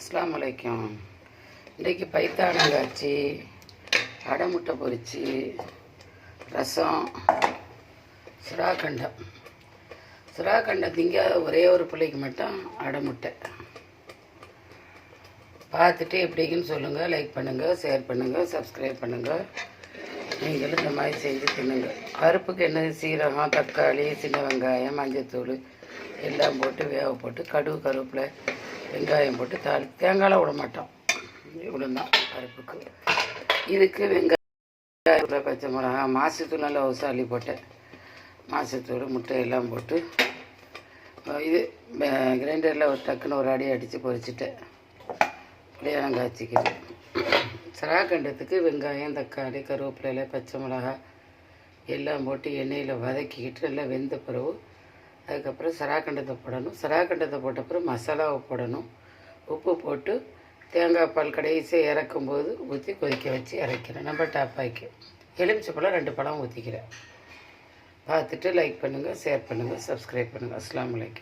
அஸ்ஸலாமு அலைக்கும். இன்றைக்கி பைத்தானங்காய்ச்சி, அடை முட்டை பொரிச்சு, ரசம், சுறாக்கண்டம். சுறாக்கண்டம் திங்காத ஒரே ஒரு பிள்ளைக்கு மட்டும் அடை முட்டை. பார்த்துட்டு எப்படிக்குன்னு சொல்லுங்கள். லைக் பண்ணுங்கள், ஷேர் பண்ணுங்கள், சப்ஸ்கிரைப் பண்ணுங்கள். நீங்களும் இந்த மாதிரி செஞ்சு தின்னுங்க. பருப்புக்கு என்ன சீரகம், தக்காளி, சின்ன வெங்காயம், மஞ்சத்தூள் எல்லாம் போட்டு வேக போட்டு கடுகு, கருவேப்பிலை, வெங்காயம் போட்டு தேங்காயெலாம் விட மாட்டோம். இவ்வளோதான் பருப்புக்கு. இதுக்கு வெங்காயம், பச்சை மிளகா, மாசத்தூள் நல்லா உசாலி போட்டேன். மாசத்தூள், முட்டை எல்லாம் போட்டு இது கிரைண்டரில் ஒரு டக்குன்னு ஒரு அடி அடித்து பொரிச்சிட்டேன். கல்யாணம் காய்ச்சிக்கிறேன். சுறாக்கண்டத்துக்கு வெங்காயம், தக்காளி, கருவேப்பிலை, பச்சை மிளகா எல்லாம் போட்டு எண்ணெயில் வதக்கிக்கிட்டு நல்லா வெந்த பிறகு அதுக்கப்புறம் சுறாக்கண்டத்தை போடணும். சுறாக்கண்டத்தை போட்ட பிறகு மசாலாவை போடணும். உப்பு போட்டு தேங்காய் பால் கடைசியாக இறக்கும்போது ஊற்றி கொதிக்க வச்சு இறக்கிறேன். நம்ம டாப்பாக்கி எலுமிச்சை பழம் 2 பழம் ஊற்றிக்கிறேன். பார்த்துட்டு லைக் பண்ணுங்கள், ஷேர் பண்ணுங்கள், சப்ஸ்கிரைப் பண்ணுங்கள். அஸ்ஸலாமு அலைக்கும்.